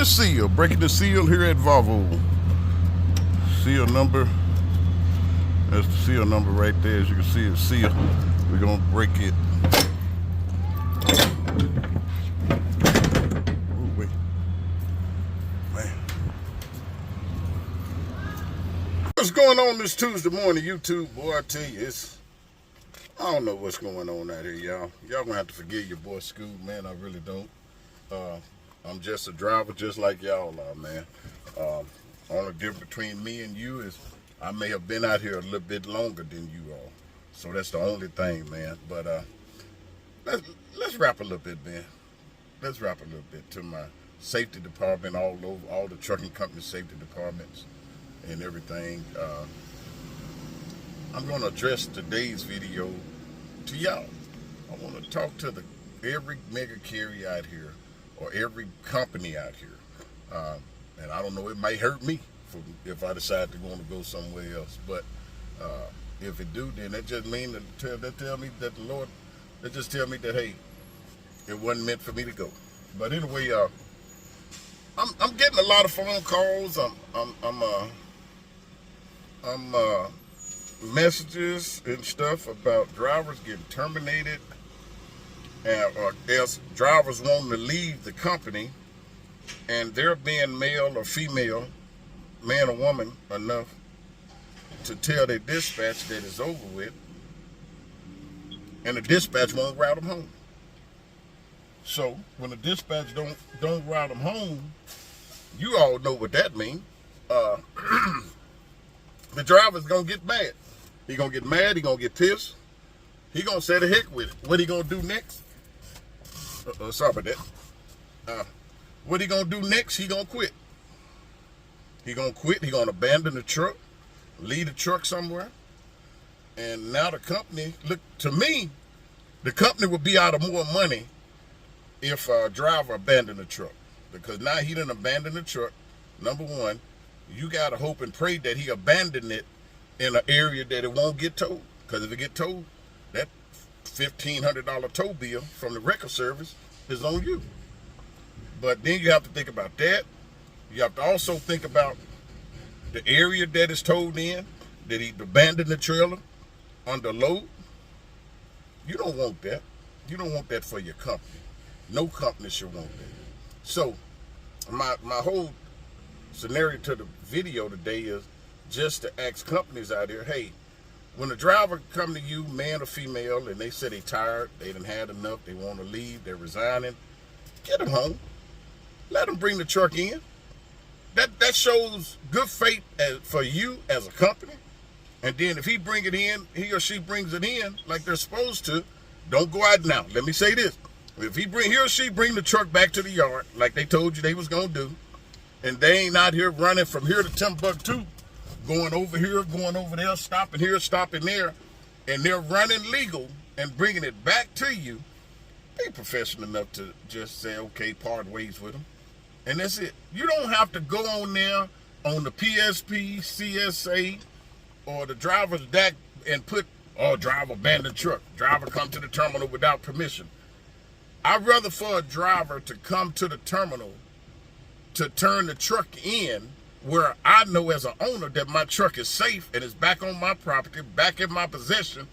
the seal. Breaking the seal here at Volvo. Seal number. That's the seal number right there. As you can see, it's seal. We're going to break it. Ooh, wait. Man. What's going on this Tuesday morning, YouTube? Boy, I tell you, I don't know what's going on out here, y'all. Y'all going to have to forgive your boy Scoot, man. I really don't. I'm just a driver just like y'all are, man. Only difference between me and you is I may have been out here a little bit longer than you all. So that's the only thing, man. But let's rap a little bit, man. Let's rap a little bit to my safety department all over, all the trucking company safety departments and everything. I'm going to address today's video to y'all. I want to talk to every mega carrier out here or every company out here. And I don't know, it might hurt me if I decide to want to go somewhere else. But if it do, then that just means that tell me that the Lord, that just tell me that, hey, it wasn't meant for me to go. But anyway, I'm getting a lot of phone calls. I'm messages and stuff about drivers getting terminated, or else drivers wanting to leave the company, and they're being male or female, man or woman, enough to tell their dispatch that it's over with, and the dispatch won't route them home. So when the dispatch don't route them home, you all know what that means. The driver's gonna get mad. He gonna get mad. He gonna get pissed. He gonna say the heck with it. What he gonna do next? Sorry about that. What he gonna do next? He gonna quit. He gonna quit. He gonna abandon the truck, leave the truck somewhere, and now the company, look, to me, the company would be out of more money if a driver abandoned the truck, because now he done abandoned the truck. Number one, you gotta hope and pray that he abandoned it in an area that it won't get towed, because if it get towed, that $1,500 tow bill from the record service is on you. But then you have to think about that. You have to also think about the area that is towed in, that he abandoned the trailer under load. You don't want that. You don't want that for your company. No company should want that. So my whole scenario to the video today is just to ask companies out here, hey, when a driver come to you, man or female, and they say they tired, they done had enough, they want to leave, they're resigning, get them home. Let them bring the truck in. That shows good faith for you as a company. And then if he bring it in, he or she brings it in like they're supposed to, don't go out now. Let me say this. If he or she bring the truck back to the yard like they told you they was going to do, and they ain't out here running from here to Timbuktu, going over here, going over there, stopping here, stopping there, and they're running legal and bringing it back to you, be professional enough to just say, okay, part ways with them. And that's it. You don't have to go on there on the PSP, CSA, or the driver's DAC and put, oh, driver abandoned truck. Driver come to the terminal without permission. I'd rather for a driver to come to the terminal to turn the truck in where I know as an owner that my truck is safe and is back on my property, back in my possession,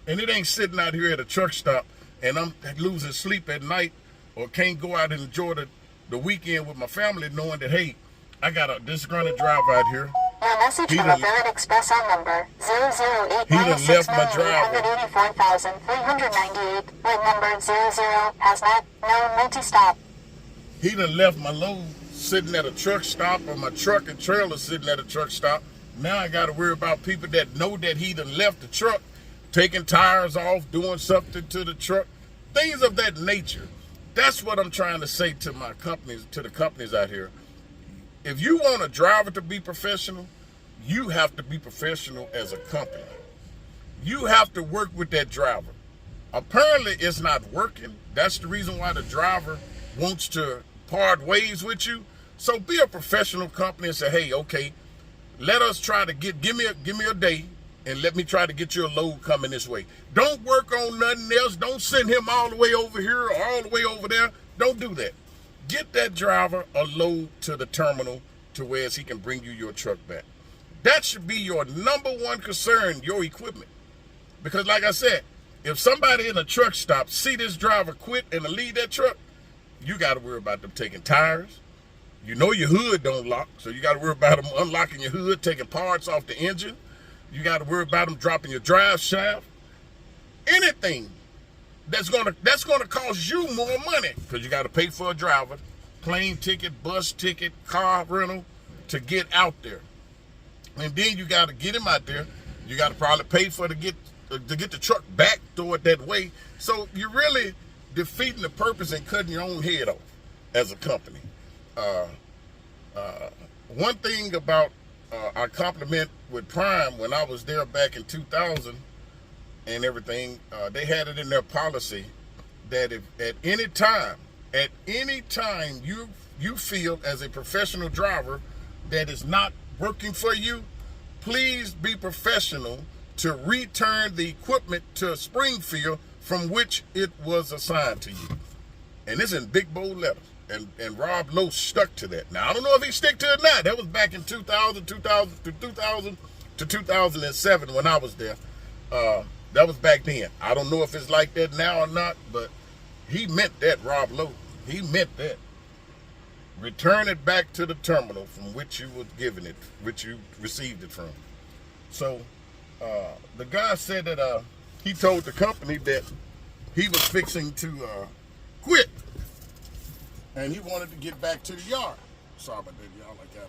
and it ain't sitting out here at a truck stop and I'm losing sleep at night or can't go out and enjoy the weekend with my family knowing that, hey, I got a disgruntled driver out here. Your message from a Third Express on number 0089698484398 with number 00 has not no multi-stop. He done left my load sitting at a truck stop, or my truck and trailer sitting at a truck stop. Now I got to worry about people that know that he done left the truck, taking tires off, doing something to the truck, things of that nature. That's what I'm trying to say to my companies, to the companies out here. If you want a driver to be professional, you have to be professional as a company. You have to work with that driver. Apparently it's not working. That's the reason why the driver wants to part ways with you. So be a professional company and say, hey, okay, let us try to give me a day and let me try to get your load coming this way. Don't work on nothing else. Don't send him all the way over here or all the way over there. Don't do that. Get that driver a load to the terminal to where he can bring you your truck back. That should be your number one concern, your equipment. Because like I said, if somebody in a truck stop see this driver quit and leave that truck, you got to worry about them taking tires. You know your hood don't lock, so you got to worry about them unlocking your hood, taking parts off the engine. You got to worry about them dropping your drive shaft. Anything that's gonna cost you more money, because you got to pay for a driver, plane ticket, bus ticket, car rental to get out there, and then you got to get him out there. You got to probably pay for to get the truck back, throw it that way. So you're really defeating the purpose and cutting your own head off as a company. One thing about I compliment with Prime, when I was there back in 2000 and everything, they had it in their policy that if at any time you feel as a professional driver that is not working for you, please be professional to return the equipment to Springfield from which it was assigned to you. And it's in big bold letters. And Rob Lowe stuck to that. Now, I don't know if he stick to it now. That was back in 2000 to 2007 when I was there. That was back then. I don't know if it's like that now or not, but he meant that, Rob Lowe. He meant that. Return it back to the terminal from which you were given it, which you received it from. So the guy said that he told the company that he was fixing to quit, and he wanted to get back to the yard. Sorry about that, y'all. I got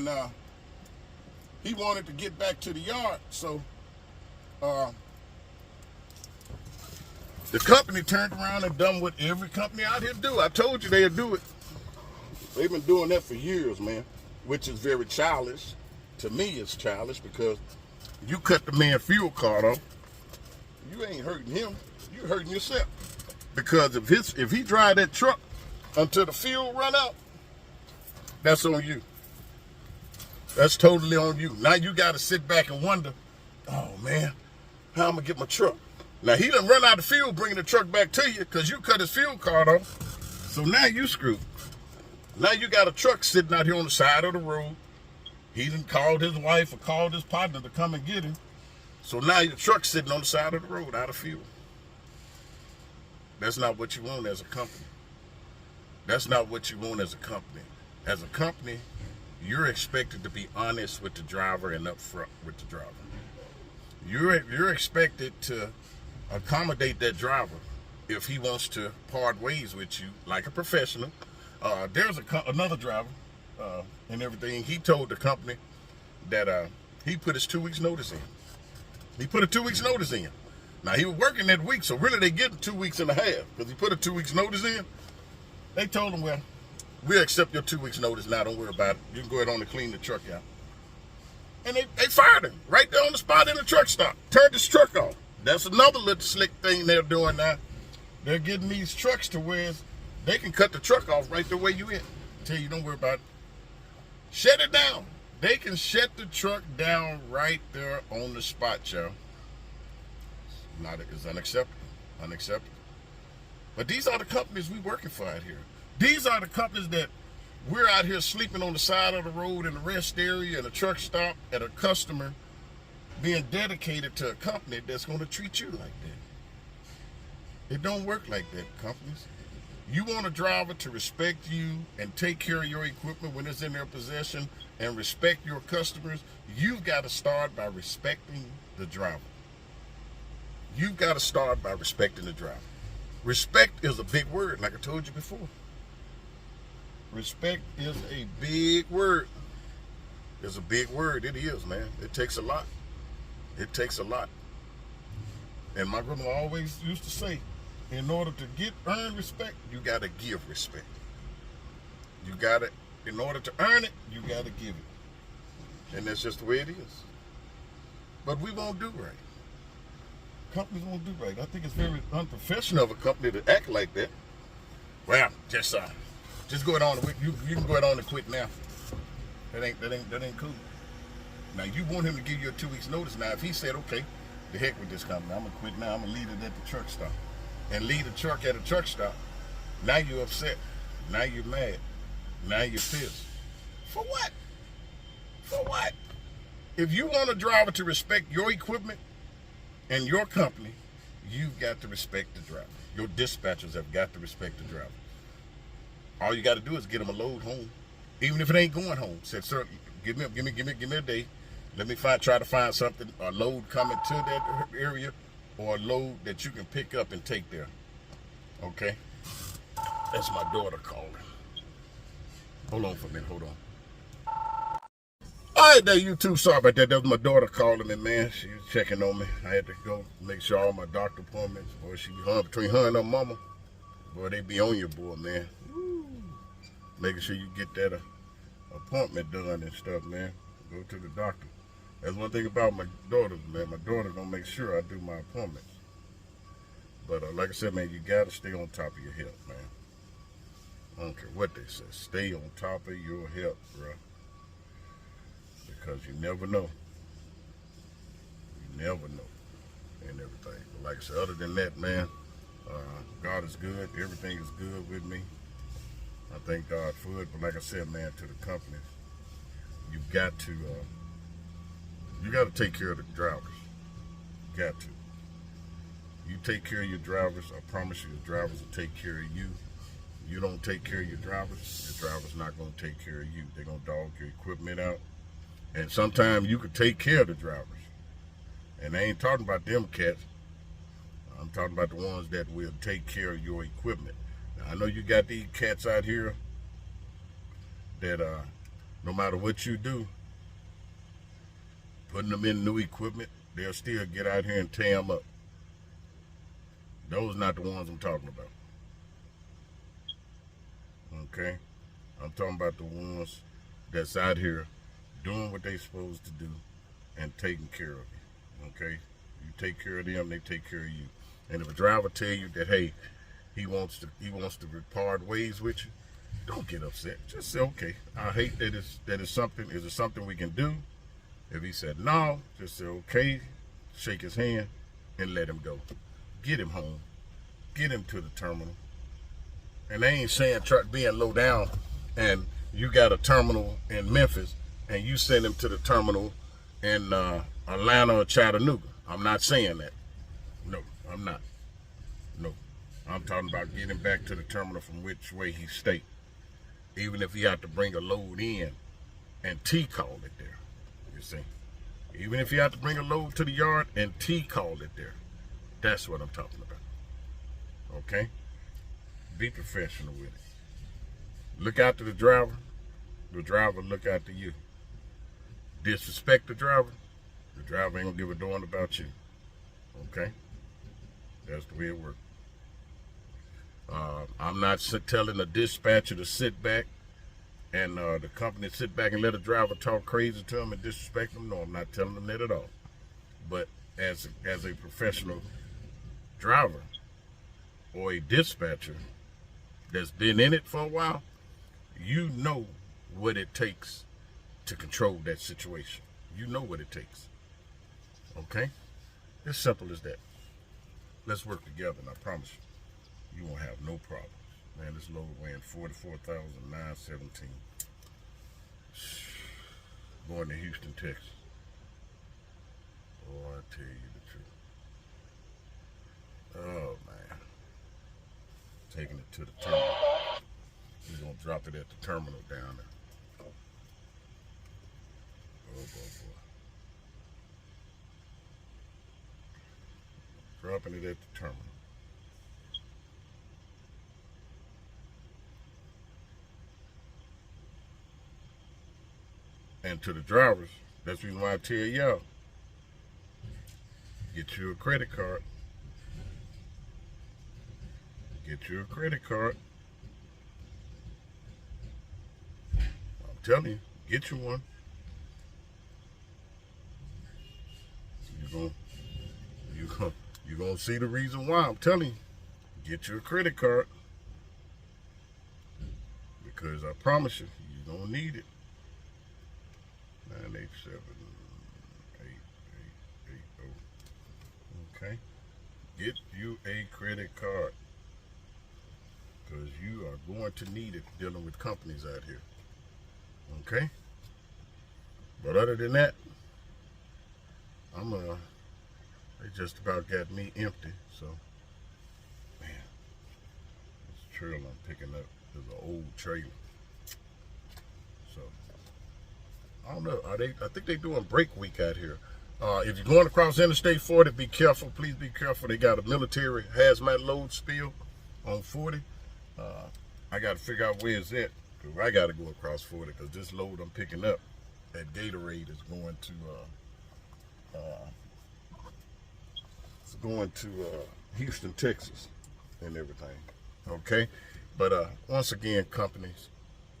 it. And he wanted to get back to the yard, so the company turned around and done what every company out here do. I told you they'd do it. They've been doing that for years, man, which is very childish. To me, it's childish because you cut the man fuel card off, you ain't hurting him, you hurting yourself. Because if he drive that truck until the fuel run out, that's on you. That's totally on you. Now you got to sit back and wonder, oh man, how I'm gonna get my truck? Now he done run out of fuel bringing the truck back to you because you cut his fuel card off. So now you screwed. Now you got a truck sitting out here on the side of the road. He done called his wife or called his partner to come and get him. So now your truck's sitting on the side of the road out of fuel. That's not what you want as a company. That's not what you want as a company. As a company, you're expected to be honest with the driver and upfront with the driver. You're expected to accommodate that driver if he wants to part ways with you like a professional. There's another driver and everything. He told the company that he put his 2 weeks notice in. He put a 2 weeks notice in. Now he was working that week, so really they get him 2 weeks and a half because he put a 2 weeks notice in. They told him, well, we'll accept your 2 weeks notice now. Don't worry about it. You can go ahead on and clean the truck out. And they fired him right there on the spot in the truck stop. Turned his truck off. That's another little slick thing they're doing now. They're getting these trucks to where they can cut the truck off right the way you in. Tell you, don't worry about it. Shut it down. They can shut the truck down right there on the spot, y'all. It's unacceptable. Unacceptable. But these are the companies we working for out here. These are the companies that we're out here sleeping on the side of the road in the rest area, in a truck stop, at a customer, being dedicated to a company that's going to treat you like that. It don't work like that, companies. You want a driver to respect you and take care of your equipment when it's in their possession and respect your customers, you've got to start by respecting the driver. You've got to start by respecting the driver. Respect is a big word, like I told you before. Respect is a big word. It's a big word. It is, man. It takes a lot. It takes a lot. And my grandma always used to say, in order to earn respect, you got to give respect. You got to, in order to earn it, you got to give it. And that's just the way it is. But we won't do right. Companies won't do right. I think it's very unprofessional of a company to act like that. Well, just go ahead on. You can go ahead on and quit now. That ain't cool. Now you want him to give you a 2 weeks notice. Now if he said, okay, the heck with this company, I'm gonna quit now. I'm gonna leave it at the truck stop, and leave the truck at a truck stop. Now you're upset. Now you're mad. Now you're pissed. For what? For what? If you want a driver to respect your equipment and your company, you've got to respect the driver. Your dispatchers have got to respect the driver. All you got to do is get them a load home, even if it ain't going home. Said, sir, give me a day. Let me try to find something, a load coming to that area, or a load that you can pick up and take there. Okay? That's my daughter calling. Hold on for a minute. Hold on. All right, there, you too. Sorry about that. That was my daughter calling me, man. She was checking on me. I had to go make sure all my doctor appointments, boy, she be hung between her and her mama. Boy, they be on you, boy, man. Woo. Making sure you get that appointment done and stuff, man. Go to the doctor. That's one thing about my daughters, man. My daughter gonna make sure I do my appointments. But like I said, man, you gotta stay on top of your health, man. I don't care what they say. Stay on top of your health, bro. Because you never know. You never know. And everything. But like I said, other than that, man, God is good. Everything is good with me. I thank God for it. But like I said, man, to the company, you've got to take care of the drivers. You got to. You take care of your drivers, I promise you, the drivers will take care of you. You don't take care of your drivers not going to take care of you. They're going to dog your equipment out. And sometimes you could take care of the drivers. And I ain't talking about them cats. I'm talking about the ones that will take care of your equipment. Now, I know you got these cats out here that no matter what you do, putting them in new equipment, they'll still get out here and tear them up. Those are not the ones I'm talking about. Okay? I'm talking about the ones that's out here doing what they're supposed to do and taking care of you. Okay? You take care of them, they take care of you. And if a driver tell you that, hey, he wants to part ways with you, don't get upset. Just say, okay, I hate that it's something. Is it something we can do? If he said no, just say, okay, shake his hand and let him go. Get him home. Get him to the terminal. And they ain't saying truck being low down and you got a terminal in Memphis and you send him to the terminal in Atlanta or Chattanooga. I'm not saying that. No, I'm not. No. I'm talking about getting him back to the terminal from which way he stayed. Even if he had to bring a load in and T-call it there. You see? Even if you have to bring a load to the yard and T-call it there. That's what I'm talking about. Okay? Be professional with it. Look after the driver look after you. Disrespect the driver ain't gonna give a darn about you. Okay? That's the way it works. I'm not telling a dispatcher to sit back and the company sit back and let a driver talk crazy to them and disrespect them. No, I'm not telling them that at all. But as a professional driver or a dispatcher that's been in it for a while, you know what it takes to control that situation. You know what it takes. Okay? As simple as that. Let's work together, and I promise you won't have no problems. Man, this load weighing 44,917. Going to Houston, Texas. Oh, I tell you the truth. Oh, man. Taking it to the terminal. He's going to drop it at the terminal down there. Oh, boy. Dropping it at the terminal. And to the drivers, that's the reason why I tell y'all, get you a credit card. Get you a credit card. I'm telling you, get you one. You're gonna see the reason why. I'm telling you, get you a credit card. Because I promise you, you're gonna need it. 987-8880. Okay? Get you a credit card. because you are going to need it dealing with companies out here. Okay? But other than that, they just about got me empty. So, man, this trailer I'm picking up is an old trailer. So, I don't know. I think they're doing break week out here. If you're going across Interstate 40, be careful. Please be careful. They got a military hazmat load spill on 40. I got to figure out where it's at. I got to go across 40 because this load I'm picking up at Gatorade is going to Houston, Texas, and everything. Okay, but once again, companies,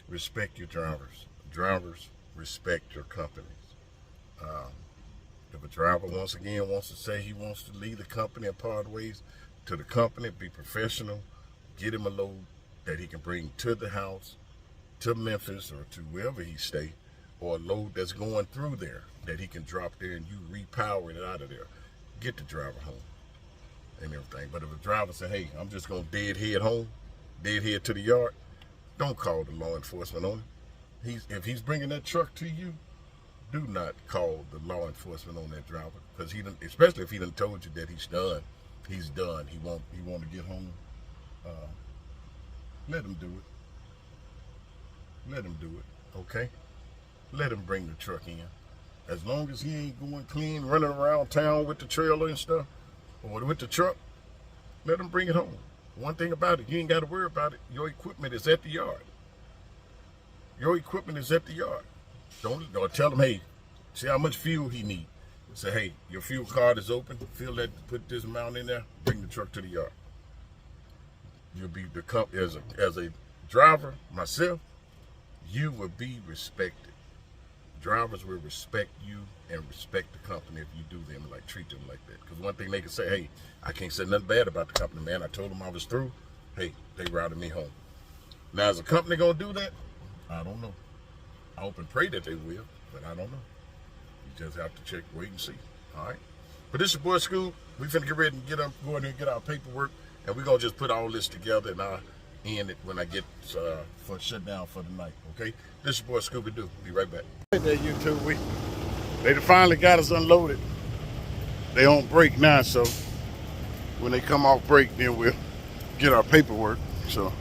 respect your drivers. Drivers, respect your companies. If a driver once again wants to say he wants to leave the company and part ways, to the company, be professional. Get him a load that he can bring to the house, to Memphis, or to wherever he stay, or a load that's going through there that he can drop there and you repower it out of there. Get the driver home and everything. But if a driver say, hey, I'm just going to deadhead home, deadhead to the yard, don't call the law enforcement on him. If he's bringing that truck to you, do not call the law enforcement on that driver, because especially if he done told you that he's done. He's done. He want to get home. Let him do it. Let him do it. Okay. Let him bring the truck in. As long as he ain't going clean, running around town with the trailer and stuff, or with the truck, let him bring it home. One thing about it, you ain't got to worry about it. Your equipment is at the yard. Your equipment is at the yard. Don't tell him, hey, see how much fuel he needs. Say, hey, your fuel card is open. Put this amount in there. Bring the truck to the yard. You'll be as a driver, myself, you will be respected. Drivers will respect you and respect the company if you do them, like treat them like that. Because one thing they can say, hey, I can't say nothing bad about the company, man. I told them I was through. Hey, they routed me home. Now, is a company gonna do that? I don't know. I hope and pray that they will, but I don't know. You just have to check, wait and see. All right. But this is your boy Scoop. We finna get ready and go in there and get our paperwork, and we're gonna just put all this together, and I'll end it when I get for shut down for the night. Okay. This is your boy Scooby Doo. Be right back. Hey there, YouTube. They finally got us unloaded. They on break now, so when they come off break, then we'll get our paperwork. So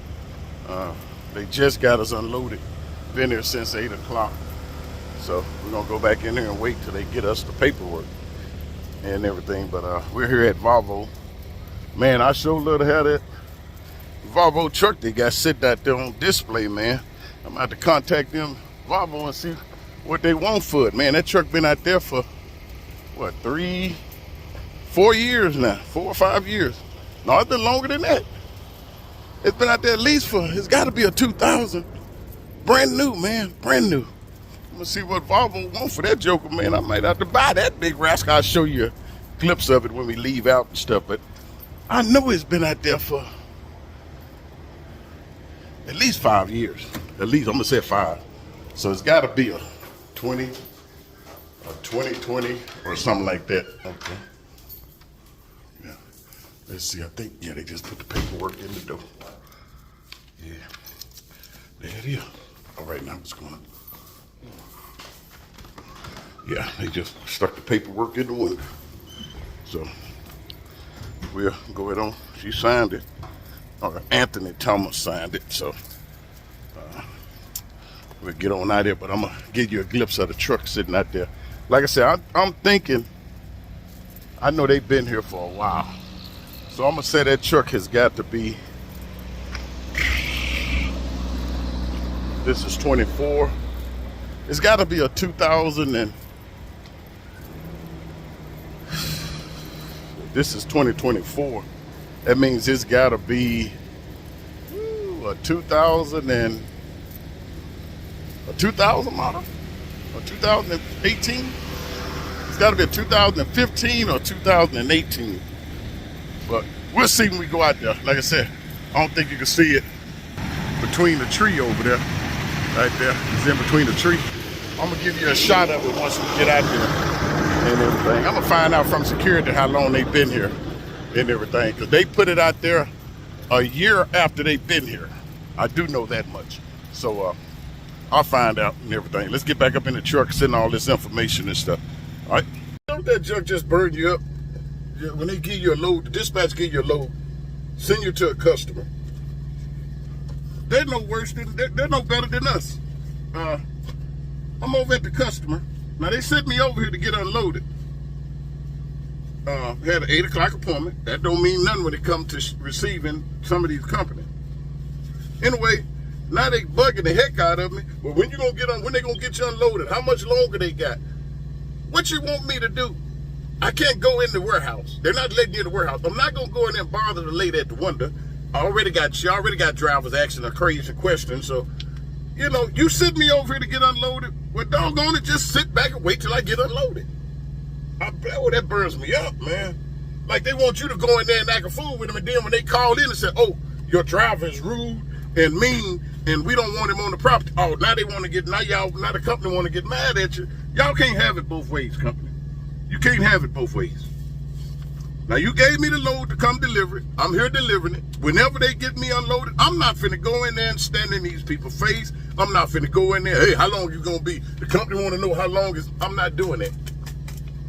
they just got us unloaded. Been there since 8 o'clock. So we're gonna go back in there and wait till they get us the paperwork and everything. But we're here at Volvo. Man, I sure love to have that Volvo truck they got sitting out there on display, man. I'm about to contact them, Volvo, and see what they want for it. Man, that truck been out there for, what, 3, 4 years now, 4 or 5 years. No, it's been longer than that. It's been out there at least it's gotta be a 2000. Brand new, man, brand new. I'm gonna see what Volvo want for that joker, man. I might have to buy that big rascal. I'll show you clips of it when we leave out and stuff, but I know it's been out there for at least 5 years. At least, I'm gonna say 5. So it's gotta be a 2020 or something like that. Okay. Yeah. Let's see, I think, yeah, they just put the paperwork in the door. Yeah. There it is. All right, now what's going on? Yeah, they just stuck the paperwork in the window. So we'll go ahead on. She signed it. Or Anthony Thomas signed it. So we'll get on out there. But I'm gonna give you a glimpse of the truck sitting out there. Like I said, I'm thinking. I know they've been here for a while. So I'm gonna say that truck has got to be. This is 24. It's got to be a 2000 and this is 2024. That means it's got to be a 2000 model, or 2018. It's got to be a 2015 or 2018. But we'll see when we go out there. Like I said, I don't think you can see it between the tree over there. Right there, it's in between the tree. I'm gonna give you a shot of it once we get out there and everything. I'm gonna find out from security how long they've been here and everything, because they put it out there a year after they've been here. I do know that much. So I'll find out and everything. Let's get back up in the truck, send all this information and stuff. All right. Don't that junk just burn you up? When they give you a load, the dispatch give you a load, send you to a customer. They're no worse than, they're no better than us. I'm over at the customer. Now they sent me over here to get unloaded. Had an 8 o'clock appointment. That don't mean nothing when it comes to receiving some of these companies. Anyway, now they bugging the heck out of me. Well, when you gonna get on? When they gonna get you unloaded? How much longer they got? What you want me to do? I can't go in the warehouse. They're not letting you in the warehouse. I'm not gonna go in there and bother the lady at the window. I already got drivers asking a crazy question. So, you know, you sent me over here to get unloaded. Well, doggone it, just sit back and wait till I get unloaded. That burns me up, man. Like they want you to go in there and act a fool with them, and then when they call in and say, "Oh, your driver is rude and mean, and we don't want him on the property." Oh, now they want to get now the company want to get mad at you. Y'all can't have it both ways, company. You can't have it both ways. Now you gave me the load to come deliver it. I'm here delivering it. Whenever they get me unloaded, I'm not finna go in there and stand in these people's face. I'm not finna go in there. Hey, how long you gonna be? The company want to know how long is. I'm not doing that.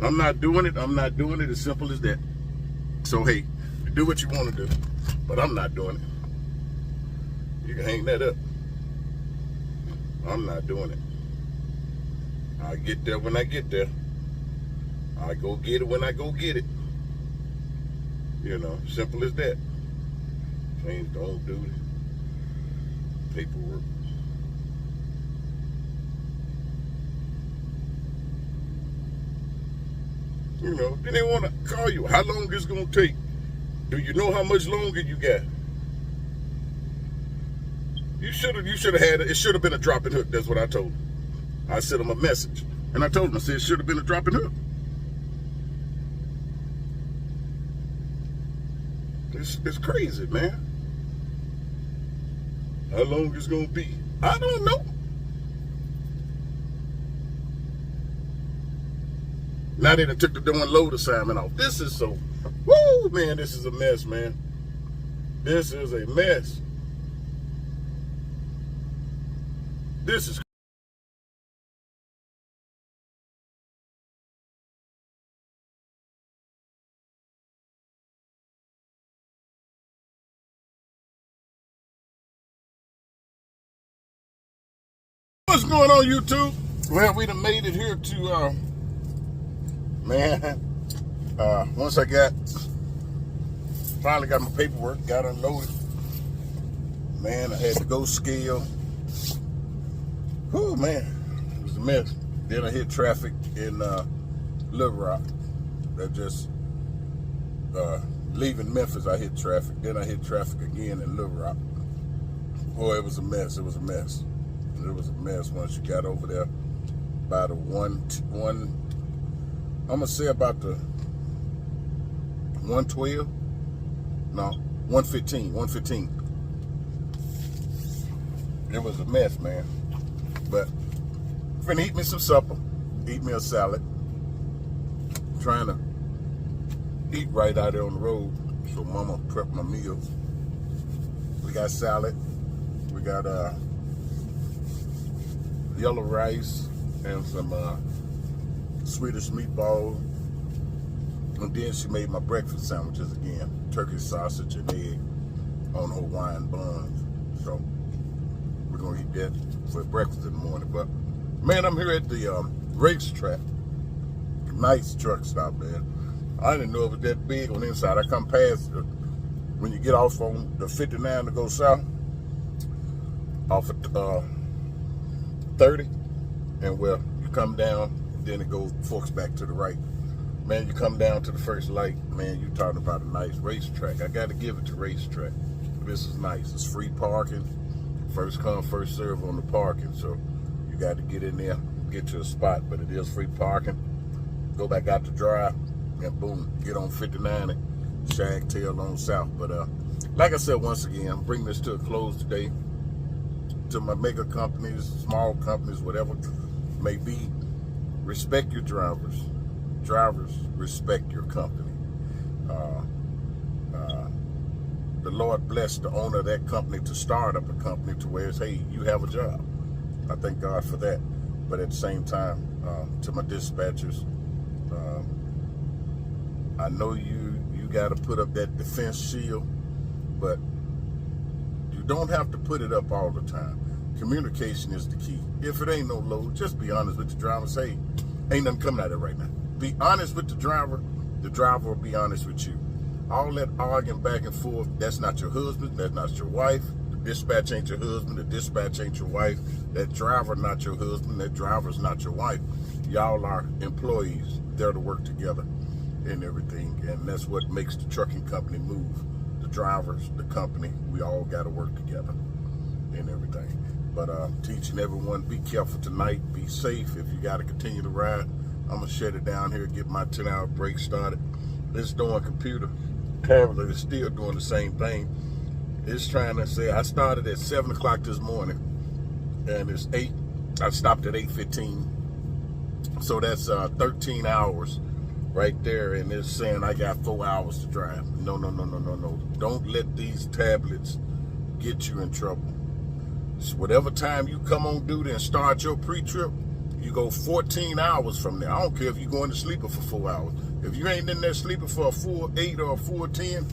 I'm not doing it. I'm not doing it. As simple as that. So hey, do what you want to do, but I'm not doing it. You can hang that up. I'm not doing it. I get there when I get there. I go get it when I go get it. You know, simple as that. Things don't do it. Paperwork. You know, then they want to call you. How long it's going to take? Do you know how much longer you got? You should have had it. It should have been a dropping hook. That's what I told them. I sent them a message. And I told them, I said, it should have been a dropping hook. It's crazy, man. How long it's going to be? I don't know. Now they done took the doing load assignment off. This is so, woo, man, this is a mess, man. This is a mess. This is what's going on, YouTube? Well, we done made it here to man, once I finally got my paperwork, got unloaded, man, I had to go scale. Whew, man, it was a mess. Then I hit traffic in Little Rock. That just, leaving Memphis, I hit traffic. Then I hit traffic again in Little Rock. Boy, it was a mess. It was a mess. It was a mess once you got over there by the I'm gonna say about the 112. No, 115. It was a mess, man. But I'm finna eat me some supper, eat me a salad. Trying to eat right out there on the road, so Mama prepped my meals. We got salad. We got yellow rice and some Swedish meatballs, and then she made my breakfast sandwiches again, turkey sausage and egg on Hawaiian buns. So we're gonna eat that for breakfast in the morning. But man, I'm here at the racetrack. Nice truck stop, man. I didn't know it was that big on the inside. I come past when you get off on the 59 to go south, off of 30, and well, you come down. Then it goes forks back to the right. Man, you come down to the first light, man, you talking about a nice racetrack. I got to give it to racetrack. This is nice. It's free parking. First come, first serve on the parking. So you got to get in there, get to a spot, but it is free parking. Go back out to drive, and boom, get on 59 and shag tail on south. But like I said, once again, I'm bringing this to a close today. To my mega companies, small companies, whatever it may be, respect your drivers. Drivers, respect your company. the Lord blessed the owner of that company to start up a company to where it's, hey, you have a job. I thank God for that. But at the same time, to my dispatchers, I know you got to put up that defense shield, but you don't have to put it up all the time. Communication is the key. If it ain't no load, just be honest with the driver. Say, ain't nothing coming out of it right now. Be honest with the driver will be honest with you. All that arguing back and forth, that's not your husband, that's not your wife. The dispatch ain't your husband, the dispatch ain't your wife. That driver not your husband, that driver's not your wife. Y'all are employees, there to work together and everything. And that's what makes the trucking company move. The drivers, the company, we all got to work together and everything. But teaching everyone, be careful tonight, be safe. If you got to continue to ride, I'm going to shut it down here, get my 10-hour break started. It's doing computer. Tablet is still doing the same thing. It's trying to say, I started at 7 o'clock this morning, and it's 8. I stopped at 8:15. So that's 13 hours right there, and it's saying I got 4 hours to drive. No. Don't let these tablets get you in trouble. So whatever time you come on duty and start your pre-trip, you go 14 hours from there. I don't care if you're going to sleeper for 4 hours. If you ain't in there sleeping for a full 8 or a full 10,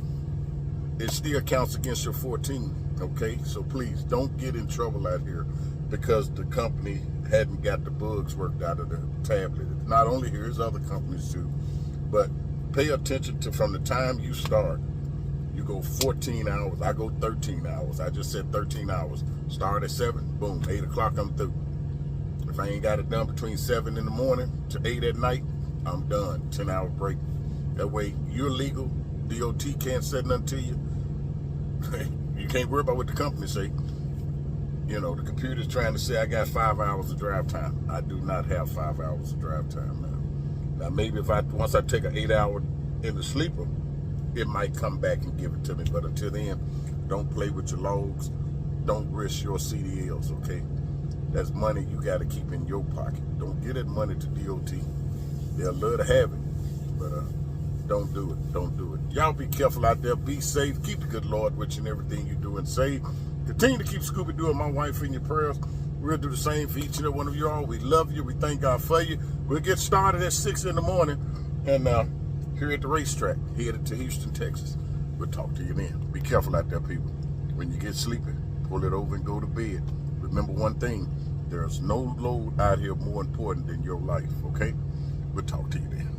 it still counts against your 14, okay? So please, don't get in trouble out here because the company hadn't got the bugs worked out of the tablet. Not only here, there's other companies too. But pay attention to from the time you start. You go 14 hours. I go 13 hours. I just said 13 hours. Start at 7, boom, 8 o'clock, I'm through. If I ain't got it done between 7 in the morning to 8 at night, I'm done. 10-hour break. That way, you're legal. DOT can't say nothing to you. You can't worry about what the company say. You know, the computer's trying to say I got 5 hours of drive time. I do not have 5 hours of drive time, man. Now, maybe once I take an 8-hour in the sleeper, it might come back and give it to me. But until then, don't play with your logs. Don't risk your CDLs, okay? That's money you got to keep in your pocket. Don't get that money to DOT. They'll love to have it, but don't do it. Don't do it. Y'all be careful out there. Be safe. Keep the good Lord with you in everything you do and say. Continue to keep Scooby-Doo and my wife in your prayers. We'll do the same for each and every one of y'all. We love you. We thank God for you. We'll get started at 6 in the morning and here at the racetrack, headed to Houston, Texas. We'll talk to you then. Be careful out there, people. When you get sleepy, pull it over and go to bed. Remember one thing. There's no load out here more important than your life, okay? We'll talk to you then.